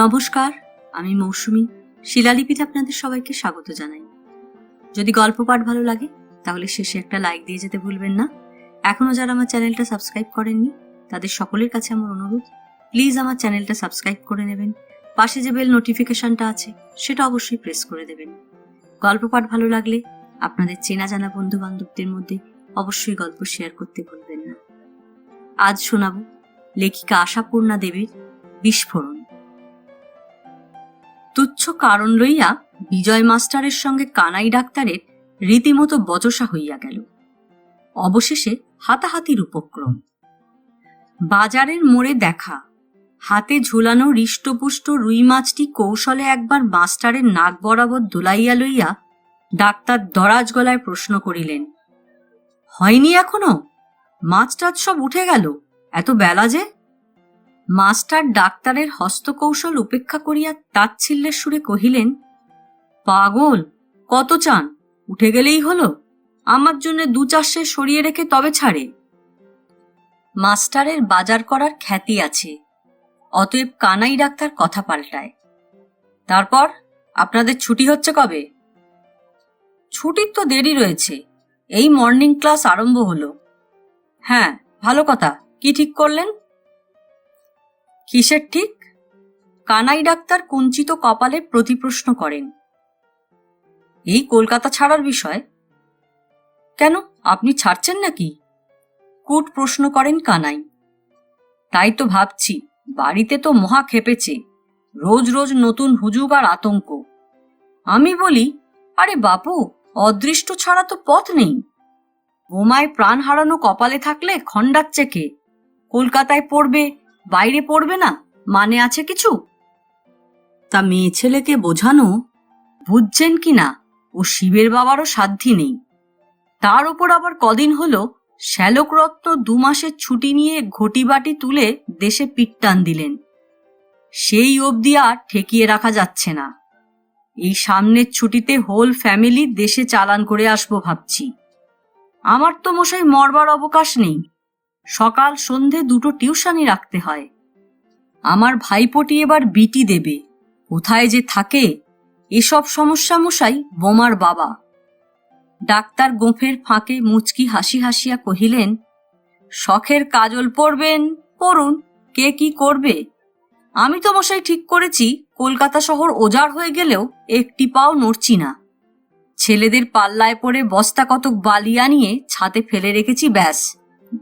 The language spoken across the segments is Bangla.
নমস্কার, আমি মৌসুমী। শিলালিপিতে আপনাদের সবাইকে স্বাগত জানাই। যদি গল্প পাঠ ভালো লাগে তাহলে শেষে একটা লাইক দিয়ে যেতে ভুলবেন না। এখনো যারা আমার চ্যানেলটা সাবস্ক্রাইব করেননি তাদের সকলের কাছে আমার অনুরোধ, প্লিজ আমার চ্যানেলটা সাবস্ক্রাইব করে নেবেন। পাশে যে বেল নোটিফিকেশনটা আছে সেটা অবশ্যই প্রেস করে দেবেন। গল্প পাঠ ভালো লাগলে আপনাদের চেনা জানা বন্ধু বান্ধবদের মধ্যে অবশ্যই গল্প শেয়ার করতে ভুলবেন না। আজ শোনাব লেখিকা আশাপূর্ণা দেবীর বিস্ফোরণ। তুচ্ছ কারণ লইয়া বিজয় মাস্টারের সঙ্গে কানাই ডাক্তারের রীতিমতো বচসা হইয়া গেল। অবশেষে হাতাহাতির উপক্রম। বাজারের মোড়ে দেখা, হাতে ঝুলানো হৃষ্টপুষ্ট রুই মাছটি কৌশলে একবার মাস্টারের নাক বরাবর দোলাইয়া লইয়া ডাক্তার দরাজ গলায় প্রশ্ন করিলেন, হয়নি এখনো? মাছটাছ সব উঠে গেল, এত বেলা যে? মাস্টার ডাক্তারের হস্তকৌশল উপেক্ষা করিয়া তাচ্ছিল্যের সুরে কহিলেন, পাগল, কত চান? উঠে গেলেই হলো। আমার জন্য 2-4 সের সরিয়ে রেখে তবে ছাড়ে। মাস্টারের বাজার করার খ্যাতি আছে, অতএব কানাই ডাক্তার কথা পাল্টায়। তারপর আপনাদের ছুটি হচ্ছে কবে? ছুটির তো দেরি রয়েছে, এই মর্নিং ক্লাস আরম্ভ হলো। হ্যাঁ, ভালো কথা। কি ঠিক করলেন? কিসের ঠিক? কানাই ডাক্তার কুঞ্চিত কপালে প্রতিপ্রশ্ন করেন। এই কলকাতা ছাড়ার বিষয়। কেন, আপনি ছাড়ছেন নাকি? কুট প্রশ্ন করেন কানাই। তাই তো ভাবছি, বাড়িতে তো মহা খেপেছে, রোজ রোজ নতুন হুজুগ আর আতঙ্ক। আমি বলি, আরে বাপু, অদৃষ্ট ছাড়া তো পথ নেই। বোমায় প্রাণ হারানো কপালে থাকলে খণ্ডাচ্ছে কে? কলকাতায় পড়বে, বাইরে পড়বে না, মানে আছে কিছু? তা মেয়ে ছেলেকে বোঝানো, বুঝছেন কি না, ও শিবের বাবারও সাধ্যি নেই। তার ওপর আবার কদিন হলো শ্যালক রত্ন 2 মাসের ছুটি নিয়ে ঘটি বাটি তুলে দেশে পিটটান দিলেন। সেই অবধি আর ঠেকিয়ে রাখা যাচ্ছে না। এই সামনের ছুটিতে হোল ফ্যামিলি দেশে চালান করে আসবো ভাবছি। আমার তো মশাই মরবার অবকাশ নেই, সকাল সন্ধে 2টো টিউশনই রাখতে হয়। আমার ভাইপোটি এবার বিটি দেবে, কোথায় যে থাকে, এসব সমস্যা মশাই বোমার বাবা। ডাক্তার গোঁফের ফাঁকে মুচকি হাসি হাসিয়া কহিলেন, শখের কাজল পরবেন, পড়ুন, কে কি করবে। আমি তো মশাই ঠিক করেছি, কলকাতা শহর ওজাড় হয়ে গেলেও একটি পাও নড়ছি না। ছেলেদের পাল্লায় পড়ে বস্তা কতক বালি আনিয়ে ছাদে ফেলে রেখেছি, ব্যাস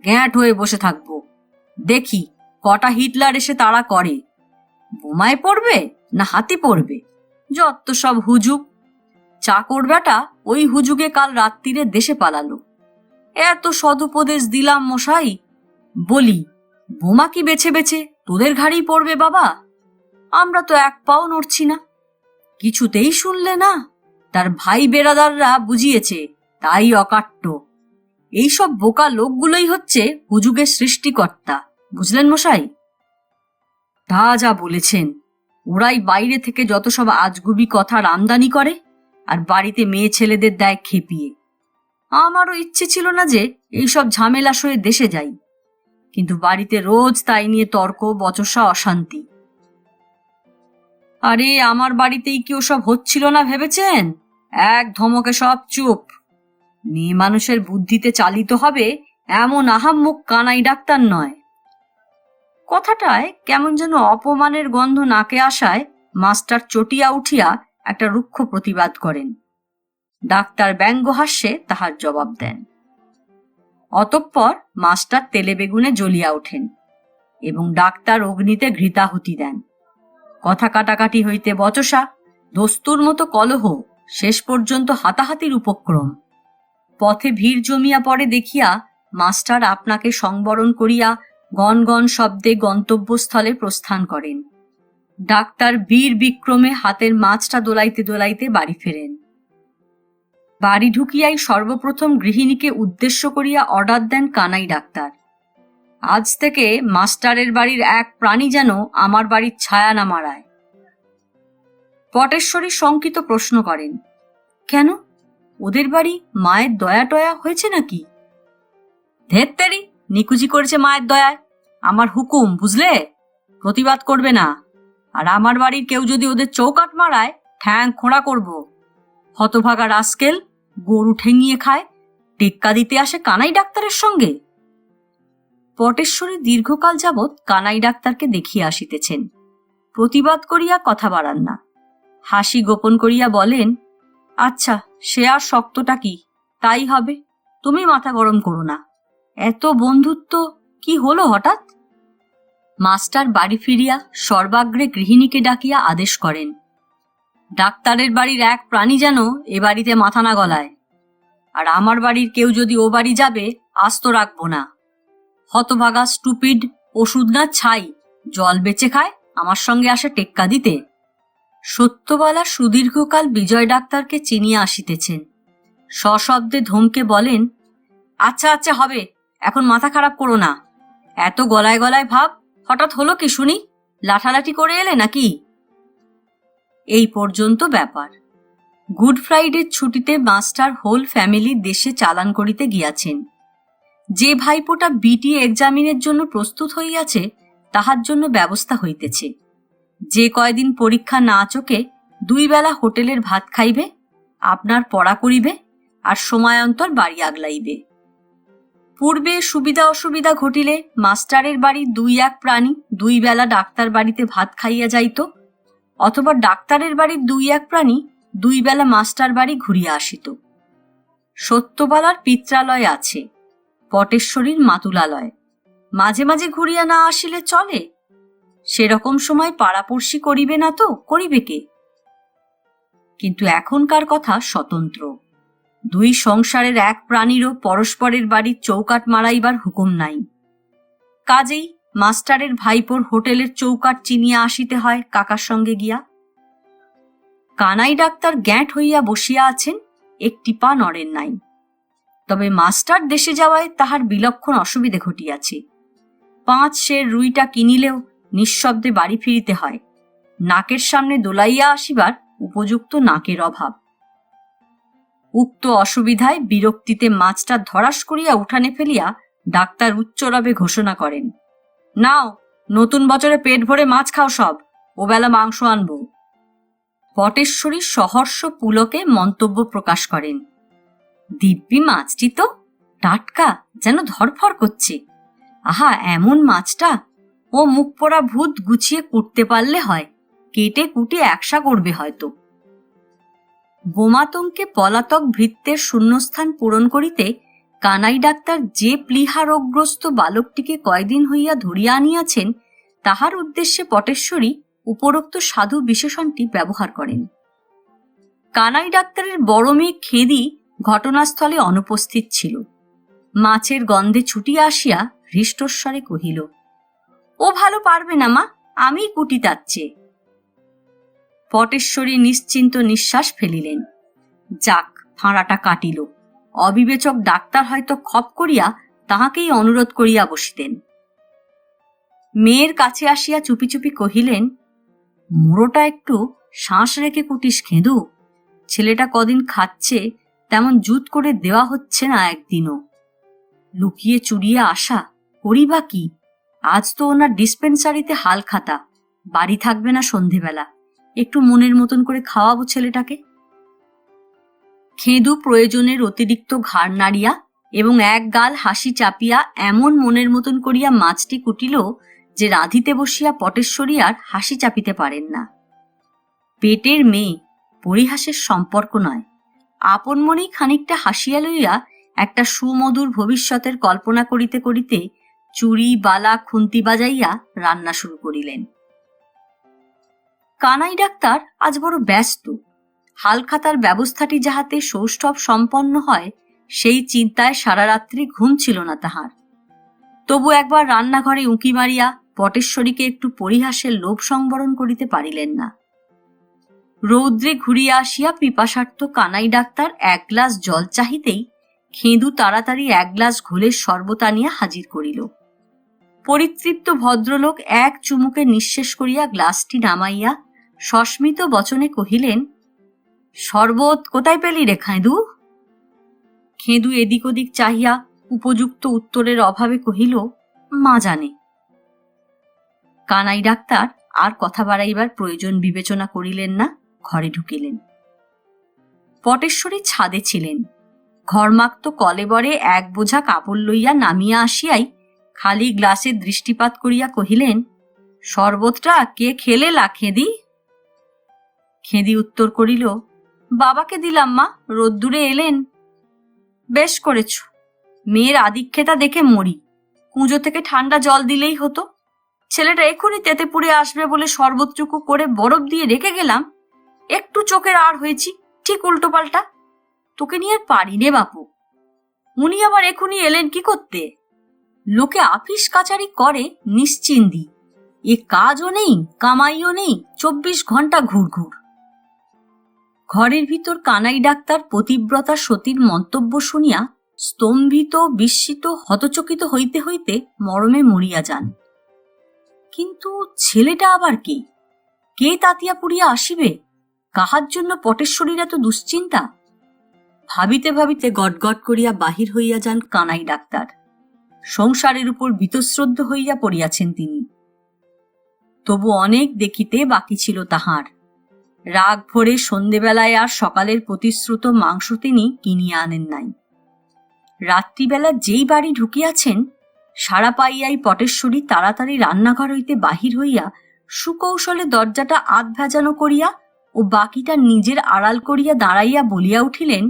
গ্যাঁট হয়ে বসে থাকবো। দেখি কটা হিটলার এসে তাড়া করে। বোমায় পড়বে না হাতি পড়বে, যত সব হুজুগ। চাকর বেটা ওই হুজুগে কাল রাত্রিরে দেশে পালালো। এত সদুপদেশ দিলাম মশাই, বলি বোমা কি বেছে বেছে তোদের ঘাড়েই পড়বে বাবা? আমরা তো এক পাও নড়ছি না। কিছুতেই শুনলে না, তার ভাই বেরাদাররা বুঝিয়েছে, তাই অকাট্য। এইসব বোকা লোকগুলোই হচ্ছে হুজুগের সৃষ্টিকর্তা, বুঝলেন মশাই? তা যা বলেছেন, ওরাই বাইরে থেকে যত সব আজগুবি কথার আমদানি করে আর বাড়িতে মেয়ে ছেলেদের দেয় খেপিয়ে। আমারও ইচ্ছে ছিল না যে এইসব ঝামেলা সয়ে দেশে যাই, কিন্তু বাড়িতে রোজ তাই নিয়ে তর্ক, বচসা, অশান্তি। আরে আমার বাড়িতেই কি ওসব হচ্ছিল না ভেবেছেন? এক ধমকে সব চুপ। মেয়ে মানুষের বুদ্ধিতে চালিত হবে এমন আহাম্মক কানাই ডাক্তার নয়। কথাটায় কেমন যেন অপমানের গন্ধ নাকে আসায় মাস্টার চটিয়া উঠিয়া একটা রুক্ষ প্রতিবাদ করেন। ডাক্তার ব্যঙ্গহাস্যে তাহার জবাব দেন। অতঃপর মাস্টার তেলে বেগুনে জ্বলিয়া ওঠেন এবং ডাক্তার অগ্নিতে ঘৃতাহুতি দেন। কথা কাটাকাটি হইতে বচসা, দস্তুর মতো কলহ, শেষ পর্যন্ত হাতাহাতির উপক্রম। পথে ভিড় জমিয়া পড়ে দেখিয়া মাস্টার আপনাকে সংবরণ করিয়া গনগন শব্দে গন্তব্যস্থলে প্রস্থান করেন। ডাক্তার বীর বিক্রমে হাতের মাছটা দোলাইতে দোলাইতে বাড়ি ফেরেন। বাড়ি ঢুকিয়াই সর্বপ্রথম গৃহিণীকে উদ্দেশ্য করিয়া অর্ডার দেন কানাই ডাক্তার, আজ থেকে মাস্টারের বাড়ির এক প্রাণী যেন আমার বাড়ির ছায়া না মারায়। পটেশ্বরী শঙ্কিত প্রশ্ন করেন, কেন, ওদের বাড়ি মায়ের দয়া টয়া হয়েছে নাকি? ধেত্তেরি, নিকুচি করেছে মায়ের দয়ায়। আমার হুকুম, বুঝলে? প্রতিবাদ করবে না। আর আমার বাড়ির কেউ যদি ওদের চৌকাঠ মারায় ঠ্যাং খোঁড়া করব। হতভাগা রাস্কেল, গরু ঠেঙিয়ে খায়, টেক্কা দিতে আসে কানাই ডাক্তারের সঙ্গে। পটেশ্বরী দীর্ঘকাল যাবৎ কানাই ডাক্তারকে দেখিয়া আসিতেছেন। প্রতিবাদ করিয়া কথা বাড়ান না, হাসি গোপন করিয়া বলেন, আচ্ছা সে আর শক্তটা কি, তাই হবে, তুমি মাথা গরম করো না। এত বন্ধুত্ব কি হলো হঠাৎ? মাস্টার বাড়ি ফিরিয়া সর্বাগ্রে গৃহিণীকে ডাকিয়া আদেশ করেন, ডাক্তারের বাড়ির এক প্রাণী যেন এ বাড়িতে মাথা না গলায়, আর আমার বাড়ির কেউ যদি ও বাড়ি যাবে আস্ত রাখবো না। হতভাগা স্টুপিড, ওষুধ না ছাই, জল বেচে খায়, আমার সঙ্গে আসে টেক্কা দিতে। সত্যবালা সুদীর্ঘকাল বিজয় ডাক্তারকে চিনিয়া আসিতেছেন। সশব্দে ধমকে বলেন, আচ্ছা আচ্ছা হবে, এখন মাথা খারাপ করো না। এত গলায় গলায় ভাব হঠাৎ হলো কি শুনি? লাঠালাঠি করে এলে নাকি? এই পর্যন্ত ব্যাপার। গুড ফ্রাইডের ছুটিতে মাস্টার হোল ফ্যামিলি দেশে চালান করিতে গিয়াছেন। যে ভাইপোটা বিটি এক্সামিনের জন্য প্রস্তুত হইয়াছে তাহার জন্য ব্যবস্থা হইতেছে। যে কয়দিন পরীক্ষা না চোখে 2 বেলা হোটেলের ভাত খাইবে, আপনার পড়া করিবে, আর সময়ান্তর বাড়ি আগলাইবে। পূর্বে সুবিধা অসুবিধা ঘটিলে মাস্টারের বাড়ির 2-1 প্রাণী 2 বেলা ডাক্তার বাড়িতে ভাত খাইয়া যাইত, অথবা ডাক্তারের বাড়ির 2-1 প্রাণী 2 বেলা মাস্টার বাড়ি ঘুরিয়া আসিত। সত্যবালার পিত্রালয় আছে, পটেশ্বরীর মাতুলালয়, মাঝে মাঝে ঘুরিয়া না আসিলে চলে? সেরকম সময় পাড়াপড়শি করিবে না তো করিবে কে? কিন্তু এখনকার কথা স্বতন্ত্র। 2 সংসারের এক প্রাণীরও পরস্পরের বাড়ির চৌকাঠ মারাইবার হুকুম নাই। কাজেই মাস্টারের ভাইপোর হোটেলের চৌকাঠ চিনিয়া আসিতে হয় কাকার সঙ্গে গিয়া। কানাই ডাক্তার গ্যাঁট হইয়া বসিয়া আছেন, একটি পা নড়েন নাই। তবে মাস্টার দেশে যাওয়ায় তাহার বিলক্ষণ অসুবিধে ঘটিয়াছে। 5 সের রুইটা কিনিলেও নিঃশব্দে বাড়ি ফিরিতে হয়। নাকের সামনে দোলাইয়া আসিবার উপযুক্ত নাকের অভাব। উক্ত অসুবিধায় বিরক্তিতে মাছটা ধরাস করিয়া উঠানে ফেলিয়া ডাক্তার উচ্চরবে ঘোষণা করেন, নাও, নতুন বছরে পেট ভরে মাছ খাও সব, ওবেলা মাংস আনব। পটেশ্বরী সহর্ষ পুলকে মন্তব্য প্রকাশ করেন, দিব্যি মাছটি তো টাটকা, যেন ধরফর করছে। আহা, এমন মাছটা ও মুখ পোড়া ভূত গুছিয়ে কুটতে পারলে হয়, কেটে কুটে একসা করবে হয়তো। বোমাতঙ্কে পলাতক ভৃত্যের শূন্যস্থান পূরণ করিতে কানাই ডাক্তার যে প্লীহা রোগগ্রস্ত বালকটিকে কয়দিন হইয়া ধরিয়া আনিয়াছেন তাহার উদ্দেশ্যে পটেশ্বরী উপরোক্ত সাধু বিশেষণটি ব্যবহার করেন। কানাই ডাক্তারের বড় মেয়ে খেদি ঘটনাস্থলে অনুপস্থিত ছিল। মাছের গন্ধে ছুটিয়া আসিয়া হৃষ্টস্বরে কহিল, ও ভালো পারবে না মা, আমি কুটিতাচ্ছে। পটেশ্বরী নিশ্চিন্ত নিঃশ্বাস ফেলিলেন। যাক, ফাঁড়াটা কাটিল। অবিবেচক ডাক্তার হয়তো খপ করিয়া তাহাকেই অনুরোধ করিয়া বসিতেন। মেয়ের কাছে আসিয়া চুপি চুপি কহিলেন, মুড়োটা একটু শ্বাস রেখে কুটিস খেঁদু, ছেলেটা কদিন খাচ্ছে তেমন জুত করে দেওয়া হচ্ছে না একদিনও। লুকিয়ে চুরিয়ে আসা করি বা কি? আজ তো ওনার ডিসপেন্সারিতে হাল খাতা, বাড়ি থাকবে না সন্ধেবেলা, একটু মনের মতন করে খাওয়াবো ছেলেটাকে। খেঁদু প্রয়োজনের অতিরিক্ত ঘাড় নাড়িয়া এবং এক গাল হাসি চাপিয়া এমন মনের মতন করিয়া মাছটি কুটিল যে রাঁধিতে বসিয়া পটেশ্বরী আর হাসি চাপিতে পারেন না। পেটের মেয়ে, পরিহাসের সম্পর্ক নয়। আপন মনেই খানিকটা হাসিয়া লইয়া একটা সুমধুর ভবিষ্যতের কল্পনা করিতে করিতে চুরি বালা খুন্তি বাজাইয়া রান্না শুরু করিলেন। কানাই ডাক্তার আজ বড় ব্যস্ত। হালখাতার ব্যবস্থাটি যাহাতে সৌষ্ঠব সম্পন্ন হয় সেই চিন্তায় সারা রাত্রি ঘুম ছিল না তাহার। তবু একবার রান্নাঘরে উঁকি মারিয়া পটেশ্বরীকে একটু পরিহাসের লোভ সংবরণ করিতে পারিলেন না। রৌদ্রে ঘুরিয়া আসিয়া পিপাসার্থ কানাই ডাক্তার 1 গ্লাস জল চাহিতেই খেঁদু তাড়াতাড়ি 1 গ্লাস ঘোলের শরবত আনিয়া হাজির করিল। পরিতৃপ্ত ভদ্রলোক এক চুমুকে নিঃশেষ করিয়া গ্লাসটি নামাইয়া সস্মিত বচনে কহিলেন, শরবত কোথায় পেলি রে খেঁদু? খেঁদু এদিক ওদিক চাহিয়া উপযুক্ত উত্তরের অভাবে কহিল, মা জানে। কানাই ডাক্তার আর কথা বাড়াইবার প্রয়োজন বিবেচনা করিলেন না, ঘরে ঢুকিলেন। পটেশ্বরী ছাদে ছিলেন। ঘরমাক্ত কলেবরে এক বোঝা কাপড় লইয়া নামিয়া আসিয়াই খালি গ্লাসে দৃষ্টিপাত করিয়া কহিলেন, শরবতটা কে খেলে লা খেদি? খেদি উত্তর করিল, বাবাকে দিলাম মা, রোদ্দুরে এলেন। বেশ করেছ, মেয়ের আদিক্ষেতা দেখে মরি। কুঁজো থেকে ঠান্ডা জল দিলেই হতো। ছেলেটা এক্ষুনি তেতেপুরে আসবে বলে শরবতটুকু করে বরফ দিয়ে রেখে গেলাম, একটু চোখের আর হয়েছি, ঠিক উল্টো পাল্টা। তোকে নিয়ে আর পারি রে বাপু। উনি আবার এখুনি এলেন কি করতে? লোকে আপিস কাচারি করে নিশ্চিন্দি, এ কাজও নেই, কামাইও নেই, 24 ঘন্টা ঘুরঘুর। ঘরের ভিতর কানাই ডাক্তার পতিব্রতা সতীর মন্তব্য শুনিয়া স্তম্ভিত, বিস্মিত, হতচকিত হইতে হইতে মরমে মরিয়া যান। কিন্তু ছেলেটা আবার কে? কে তাতিয়া পুড়িয়া আসিবে? কাহার জন্য পটেশ্বরীর এত দুশ্চিন্তা? ভাবিতে ভাবিতে গটগট করিয়া বাহির হইয়া যান কানাই ডাক্তার। সংসারের উপর বীতশ্রদ্ধ হইয়া পড়িয়াছেন তিনি। তবু অনেক দেখিতে বাকি ছিল তাহার। রাগ ভরে সন্ধেবেলায় আর সকালের প্রতিশ্রুত মাংস তিনি কিনিয়া আনেন নাই। রাত্রিবেলা যেই বাড়ি ঢুকিয়াছেন, সারা পাইয়াই পটেশ্বরী তাড়াতাড়ি রান্নাঘর হইতে বাহির হইয়া সুকৌশলে দরজাটা আধ ভেজানো করিয়া ও বাকিটা নিজের আড়াল করিয়া দাঁড়াইয়া বলিয়া উঠিলেন,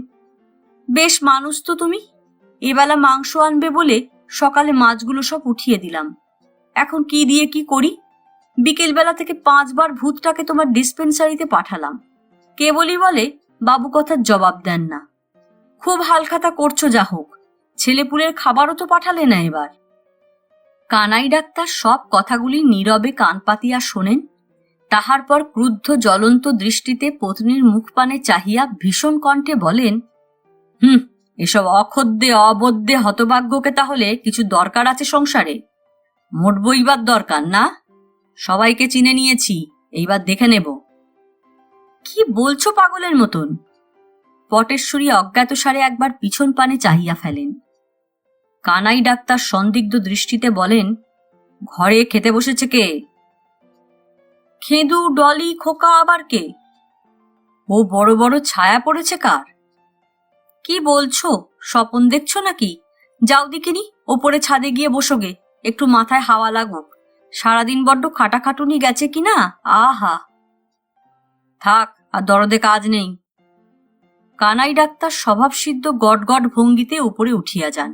বেশ মানুষ তো তুমি। এবেলা মাংস আনবে বলে সকালে মাছগুলো সব উঠিয়ে দিলাম। এখন কি দিয়ে কি করি? বিকেলবেলা থেকে 5 বার ভূতটাকে তোমার ডিসপেন্সারিতে পাঠালাম। কেবলই বলে বাবু কথার জবাব দেন না। খুব হালখাতা করছো, যা হোক, ছেলেপুলের খাবারও তো পাঠালে না এবার। কানাই ডাক্তার সব কথাগুলি নীরবে কান পাতিয়া শোনেন। তাহার পর ক্রুদ্ধ জ্বলন্ত দৃষ্টিতে পত্নীর মুখপানে চাহিয়া ভীষণ কণ্ঠে বলেন, এসব অখদ্দে অবদ্ধে হতভাগ্যকে তাহলে কিছু দরকার আছে সংসারে? মোট বইবার দরকার না? সবাইকে চিনে নিয়েছি, এইবার দেখে নেব। কি বলছো পাগলের মতন? পটেশ্বরী অজ্ঞাতসারে একবার পিছন পানে চাহিয়া ফেলেন। কানাই ডাক্তার সন্দিগ্ধ দৃষ্টিতে বলেন, ঘরে খেতে বসেছে কে? খেদু, ডলি, খোকা আবার কে? ও বড় বড় ছায়া পড়েছে কার? কি বলছো? স্বপন দেখছো নাকি? যাও দেখিনি, ওপরে ছাদে গিয়ে বসোগে, একটু মাথায় হাওয়া লাগুক। সারাদিন বড্ড খাটাখাটুনি গেছে কিনা, আহা। থাক, আর দরদে কাজ নেই। কানাই ডাক্তার স্বভাবসিদ্ধ গটগট ভঙ্গিতে উপরে উঠিয়া যান।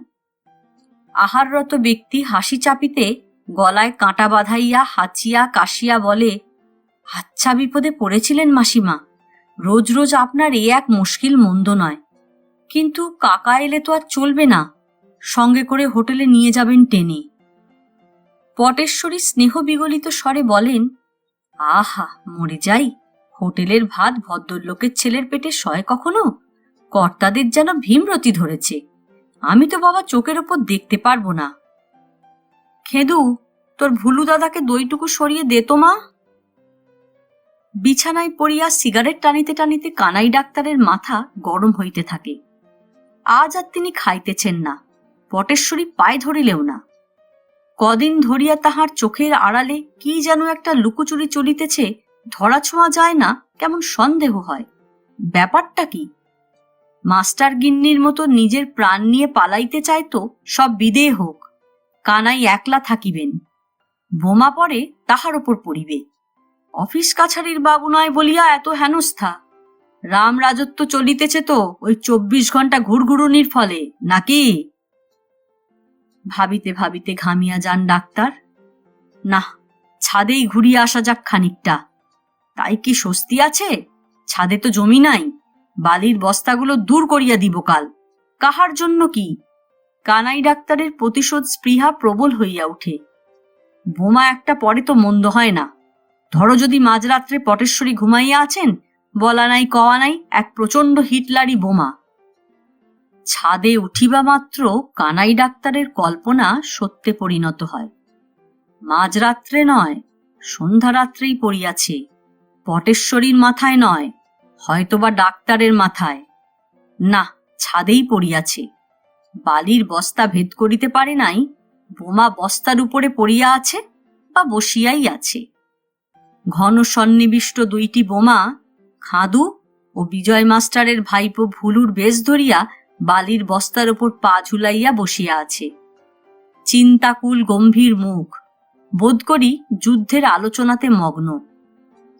আহাররত ব্যক্তি হাসি চাপিতে গলায় কাঁটা বাঁধাইয়া হাঁচিয়া কাশিয়া বলে, আচ্ছা বিপদে পড়েছিলেন মাসিমা। রোজ রোজ আপনার এ এক মুশকিল মন্দ নয়, কিন্তু কাকা এলে তো আর চলবে না, সঙ্গে করে হোটেলে নিয়ে যাবেন টেনে। পটেশ্বরী স্নেহ বিগলিত স্বরে বলেন, আহা, মরে যাই। হোটেলের ভাত ভদ্রলোকের ছেলের পেটে সয় কখনো? কর্তাদের যেন ভীমরতি ধরেছে। আমি তো বাবা চোখের ওপর দেখতে পারবো না। খেদু, তোর ভুলু দাদাকে দইটুকু সরিয়ে দে তো মা। বিছানায় পড়িয়া সিগারেট টানিতে টানিতে কানাই ডাক্তারের মাথা গরম হইতে থাকে। আজ আর তিনি খাইতেছেন না, পটেশ্বরী পায়ে ধরিলেও না। কদিন ধরিয়া তাহার চোখের আড়ালে কি যেন একটা লুকোচুরি চলিতেছে, ধরা ছোঁয়া যায় না, কেমন সন্দেহ হয়। ব্যাপারটা কি? মাস্টার গিন্নির মতো নিজের প্রাণ নিয়ে পালাইতে চাইতো, সব বিদেয় হোক, কানাই একলা থাকিবেন। বোমা পড়ে তাহার ওপর পড়িবে। অফিস কাছারির বাবু নয় বলিয়া এত হেনস্থা। রাম রাজত্ব চলিতেছে তো ওই 24 ঘন্টা ঘুরঘুরুনির ফলে নাকি? ভাবিতে ভাবিতে ঘামিয়া যান ডাক্তার। না, ছাদেই ঘুরিয়া আসা যাক খানিকটা। তাই কি স্বস্তি আছে? ছাদে তো জমি নাই, বালির বস্তাগুলো দূর করিয়া দিব কাল। কাহার জন্য কি? কানাই ডাক্তারের প্রতিশোধ স্পৃহা প্রবল হইয়া উঠে। বোমা একটা পরে তো মন্দ হয় না। ধরো যদি মাঝরাত্রে পটেশ্বরী ঘুমাইয়া আছেন, বলা নাই কওয়া নাই, এক প্রচণ্ড হিটলারি বোমা। ছাদে উঠিবা মাত্র কানাই ডাক্তারের কল্পনা সত্যে পরিণত হয়। মাঝরাত্রে নয়, সন্ধ্যারাত্রেই পড়িয়াছে। পটেশ্বরীর মাথায় নয়, হয়তোবা ডাক্তারের মাথায়। না, ছাদেই পড়িয়াছে। বালির বস্তা ভেদ করিতে পারে নাই, বোমা বস্তার উপরে পড়িয়া আছে বা বসিয়াই আছে। ঘন সন্নিবিষ্ট দুইটি বোমা খাদু ও বিজয় মাস্টারের ভাইপো ভুলুর বেশ ধরিয়া বালির বস্তার ওপর পা ঝুলাইয়া বসিয়া আছে। চিন্তাকুল গম্ভীর মুখ, বোধ করি যুদ্ধের আলোচনাতে মগ্ন।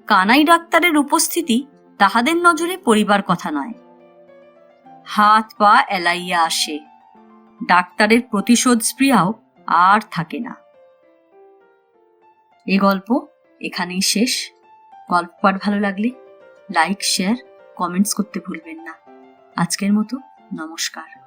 কানাই ডাক্তারের উপস্থিতি তাহাদের নজরে পড়িবার কথা নয়। হাত পা এলাইয়া আসে, ডাক্তারের প্রতিশোধ স্পৃহাও আর থাকে না। এ গল্প এখানেই শেষ। গল্প পাঠ ভালো লাগলে লাইক, শেয়ার, কমেন্টস করতে ভুলবেন না। আজকের মতো নমস্কার।